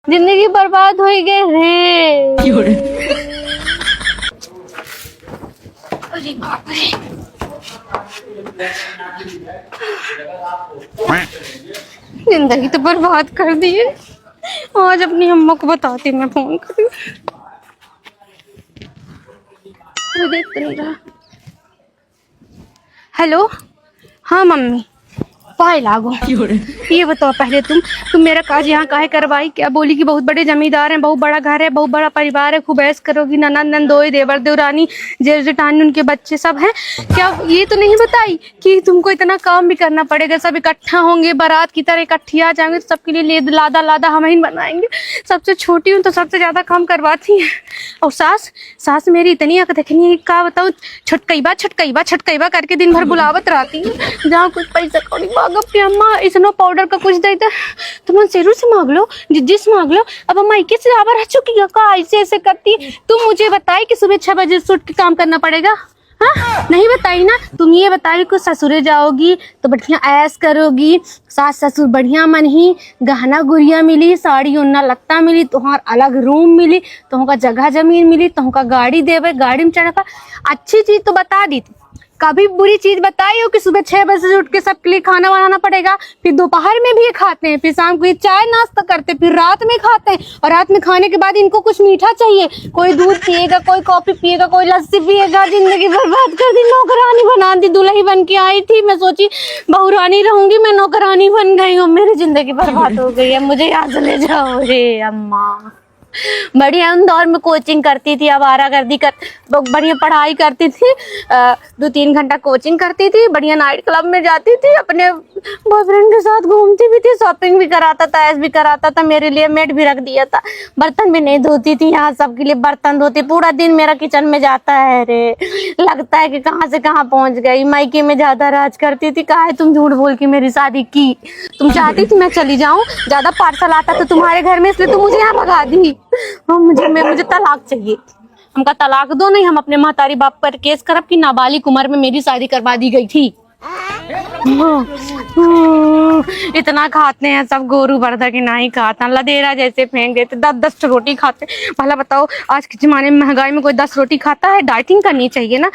जिंदगी बर्बाद हो गई रे। अरे बाप रे, जिंदगी तो बर्बाद कर दी है। आज अपनी अम्मा को बताती मैं फोन करूँ। देख तो नहीं रहा। हेलो, हाँ मम्मी, पाए लागो। ये बताओ पहले तुम मेरा काज यहाँ काहे करवाई? क्या बोली कि बहुत बड़े जमींदार हैं, बहुत बड़ा घर है, बहुत बड़ा परिवार है, खूब ऐश करोगी, ननद नंदोई देवर देवरानी जेठ जेठानी उनके बच्चे सब हैं। क्या ये तो नहीं बताई कि तुमको इतना काम भी करना पड़ेगा? सब इकट्ठा होंगे, बारात की तरह इकट्ठी आ जाएंगे तो सबके लिए लादा लादा हम ही बनाएंगे। सबसे छोटी हूँ तो सबसे ज्यादा काम करवाती है। और सास मेरी इतनी अक देखनी है, क्या बताऊँ, छटकईबा करके दिन भर बुलावत रहती है। जहाँ कुछ पैसा कौड़ी मांगब अम्मा इसनो पाउडर का कुछ देता तुम शेरू से मांग लो, जिज्जी से मांग लो। अब अम्मा इक्कीस से आवर रह चुकी है का ऐसे ऐसे करती। तुम मुझे बताई कि सुबह 6 बजे से उठ के काम करना पड़ेगा? हाँ नहीं बताई ना। तुम ये बताई कि ससुरे जाओगी तो बढ़िया ऐश करोगी, सास ससुर बढ़िया मन ही, गहना गुड़िया मिली, साड़ी उन्ना लत्ता मिली, तुम्हार अलग रूम मिली, तुमका जगह जमीन मिली, तुमका गाड़ी देवे, गाड़ी में चढ़ा। अच्छी चीज तो बता दी थी, कभी बुरी चीज बताई हो कि सुबह 6 बजे से उठ के सबके लिए खाना बनाना पड़ेगा, फिर दोपहर में भी खाते हैं, फिर शाम को ये चाय नाश्ता करते, फिर रात में खाते हैं, और रात में खाने के बाद इनको कुछ मीठा चाहिए। कोई दूध पिएगा, कोई कॉफी पिएगा, कोई लस्सी पिएगा। जिंदगी बर्बाद कर दी, नौकरानी बना दी। दुल्ही बन के आई थी, मैं सोची बहुरानी रहूंगी, मैं नौकरानी बन गई हूँ। मेरी जिंदगी बर्बाद हो गई है, मुझे यहाँ से ले जाओ रे अम्मा। बढ़िया इंदौर में कोचिंग करती थी, आवारागर्दी कर बढ़िया पढ़ाई करती थी, 2-3 घंटा कोचिंग करती थी, बढ़िया नाइट क्लब में जाती थी, अपने बॉयफ्रेंड के साथ घूमती भी थी, शॉपिंग भी कराता था, ऐश भी कराता था, मेरे लिए मेड भी रख दिया था। बर्तन भी नहीं धोती थी, यहाँ सबके लिए बर्तन धोती। पूरा दिन मेरा किचन में जाता है रे, लगता है कि कहाँ से कहाँ पहुँच गई। मायके में ज्यादा राज करती थी। काहे तुम झूठ बोल के मेरी शादी की? तुम चाहती थी मैं चली जाऊँ, ज्यादा पार्सल आता था तुम्हारे घर में, इसलिए तुम मुझे यहाँ भगा दी। मुझे तलाक चाहिए। हमका तलाक दो, नहीं हम अपने महतारी बाप पर केस करब कि नाबालिग उम्र में मेरी शादी करवा दी गई थी। इतना खाते हैं सब, गोरू बर्दा की नहीं खाता, लदेरा जैसे फेंक देते, 10-10 रोटी खाते। भला बताओ आज के जमाने में महंगाई में कोई 10 रोटी खाता है? डाइटिंग करनी चाहिए ना।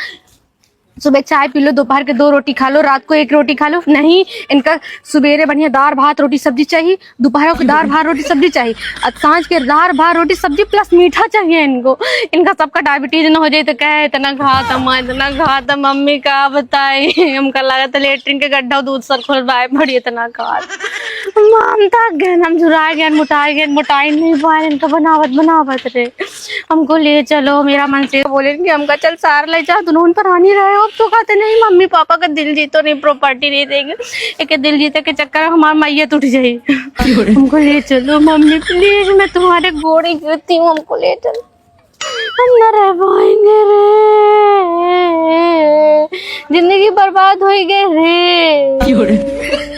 सुबह चाय पी लो, दोपहर के 2 रोटी खा लो, रात को 1 रोटी खा लो। नहीं, इनका सुबेरे बढ़िया दाल भात रोटी सब्जी चाहिए, दोपहर को दाल भात रोटी सब्जी चाहिए, और सांझ के दाल भात रोटी सब्जी प्लस मीठा चाहिए इनको। इनका सबका डायबिटीज न हो जाए तो कहे इतना खाता माँ, इतना खाता। मम्मी का बताई, हमका लगा था लेटरिन के गड्ढा दूध सर खुलवाए बड़ी, इतना खा हम थक गए, हम झुराए गए, मोटाई नहीं पाए। इनका बनावत रे। हमको ले चलो, मेरा मन से बोलेंगे हमका चल सार ले जा, दुनों पर आनी रहे हो। तो कहते नहीं मम्मी पापा का दिल जीतो नहीं, प्रॉपर्टी नहीं देंगे। एक दिल जीते के चक्कर में हमारा मैयत उठ जाए। हमको ले चलो मम्मी प्लीज, मैं तुम्हारे गोड़े गिरती हूँ, हमको ले चलो, हम न रह पाएंगे रे, जिंदगी बर्बाद हो गई रे।